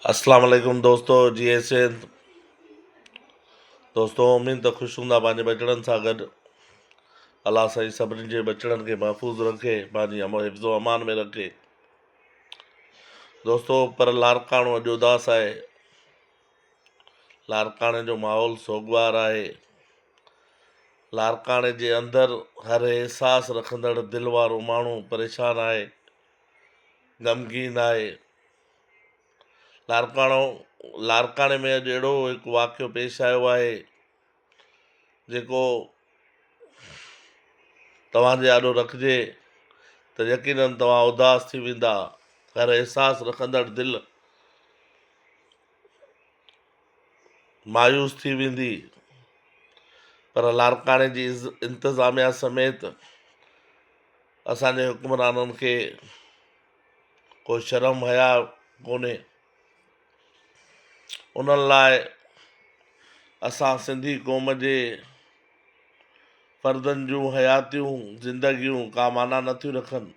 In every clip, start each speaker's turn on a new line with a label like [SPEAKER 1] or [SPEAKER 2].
[SPEAKER 1] अस्सलाम वालेकुम दोस्तों। जी सिंध दोस्तों, उम्मीद त ख़ुशि हूंदा पंहिंजे बचड़नि सां गॾु। अलाह साईं सभिनी जे बचड़नि खे महफ़ूज़ रखे, पंहिंजी हिफ़्ज़ो अमान में रखे। दोस्तों, पर लारकाणो अॼु उदास आहे। लारकाणे जो माहौल सोगवार आहे। लारकाणे जे अंदरि हर अहसास रखंदड़ दिलि वारो माण्हू परेशान आहे, ग़मगीन आहे। लारकाणे में अॼु अहिड़ो हिकु वाक़ियो पेश आयो आहे जेको तव्हांजे आॾो रखिजे त यकीनन तव्हां उदास थी वेंदा। हर अहसास रखंदड़ दिलि मायूस थी वेंदी। पर लारकाणे जी इंतिज़ामिया समेत असांजे हुक्मराननि खे को शर्म हया कोन्हे। उन्हनि लाइ असां सिंधी क़ौम जे फ़र्दनि जूं हयातियूं ज़िंदगियूं का माना नथियूं रखनि।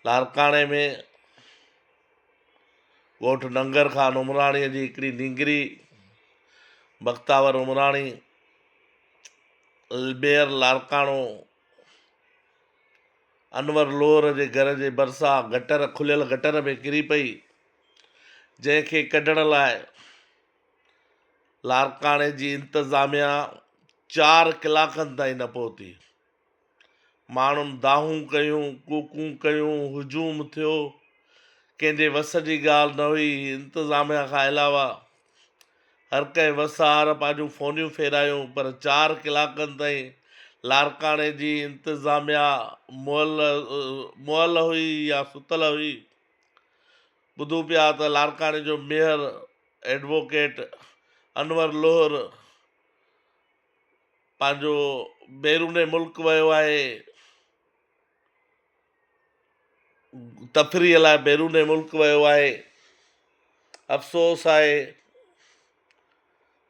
[SPEAKER 1] लारकाणे में ॻोठु नंगर खान उमराणीअ जी हिकिड़ी नींगरी बख़्तावर उमराणी ॿेर लारकाणो अनवर लोहर जे घर जे भरिसां गटर खुलियल गटर में किरी पई, जंहिंखे कढण लाइ लारकाणे जी इंतिज़ामिया 4 कलाकनि ताईं न पहुती। माण्हुनि दाहूं कयूं, कूकूं कयूं, हुजूम थियो, कंहिंजे वस जी ॻाल्हि न हुई। इंतिज़ामिया खां अलावा हर कंहिं वसार पंहिंजूं फ़ोनियूं फेरायूं, पर 4 कलाकनि ताईं लारकाणे जी इंतिज़ामिया मुअल हुई या सुतल हुई। ॿुधूं पिया त लारकाणे जो मेयर एडवोकेट अनवर लोहर पंहिंजो बैरूने मुल्क वियो आहे, तफ़रीह लाइ बैरूने मुल्क वियो आहे। अफ़सोस आहे,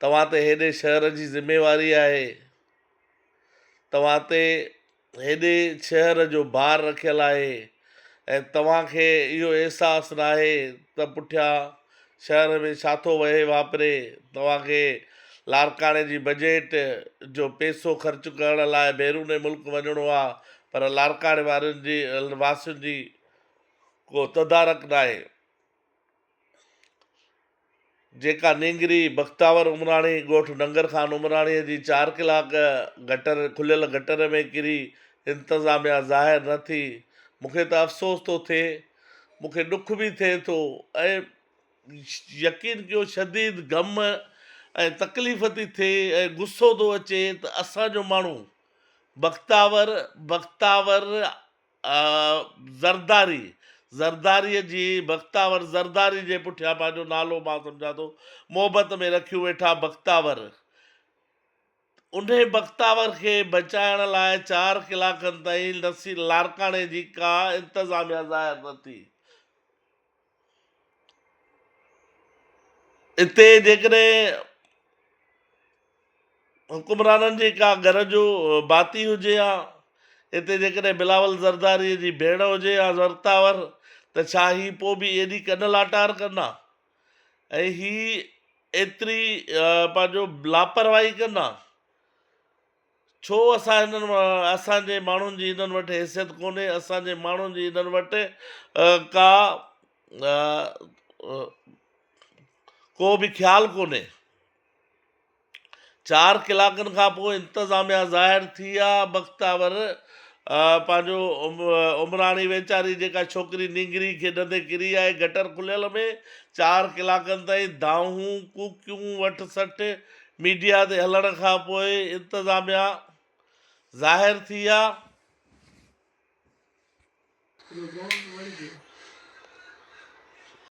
[SPEAKER 1] तव्हां ते हेॾे शहर जी ज़िमेवारी आहे, तव्हां ते हेॾे शहर जो भार रखियलु आहे ऐं तव्हांखे इहो अहसासु न आहे त पुठियां शहर में छा थो वहे वापरे। तव्हांखे लारकाणे जी बजट जो पैसो ख़र्चु करण लाइ बैरूने मुल्क वञिणो आहे, पर लारकाणे वारनि जी वासियुनि जी को तदारक न आहे। जेका नींगरी बख़्तावर उमराणी ॻोठु नंगर खान उमराणीअ जी 4 कलाक खुलियल गटर में किरी इंतिज़ामिया ज़ाहिर न थी, मूंखे त अफ़सोस थो थिए, मूंखे ॾुख बि थिए थो ऐं यकीन कयो शदीद ग़म ऐं तकलीफ़ थी थिए ऐं गुस्सो थो अचे त असांजो माण्हू बख़्तावर ज़रदारीअ जी बख़्तावर ज़रदारी जे पुठियां पंहिंजो नालो मां सम्झां थो मोहबत में रखियूं वेठा बख़्तावर। उन बख़्तावर खे बचाइण लाइ 4 कलाकनि ताईं लारकाणे जी का इंतिज़ामिया ज़ाहिर न थी। हिते जेकॾहिं हुकुमराननि जे का घर जो भाती हुजे हा, हिते जेकॾहिं बिलावल ज़रदारीअ जी भेण हुजे हा ज़रतावर, त छा ही पोइ बि एॾी कन लाटार कंदा ऐं ही एतिरी पंहिंजो लापरवाही कंदा? छो असांजे माण्हुनि जी इन्हनि वटि हैसियत कोन्हे, असांजे माण्हुनि जी इन्हनि वटि को बि ख़्यालु कोन्हे। 4 कलाकनि खां पोइ इंतिज़ामिया ज़ाहिर थी आहे। बख़्तावर पंहिंजो उमराणी वेचारी जेका छोकिरी नींगरी खेॾंदे किरी आहे गटर खुलियल में, 4 कलाकनि ताईं दाहूं कूकियूं वठ सठ मीडिया ते हलण खां पोइ इंतिज़ामिया ज़ाहिर थी आहे।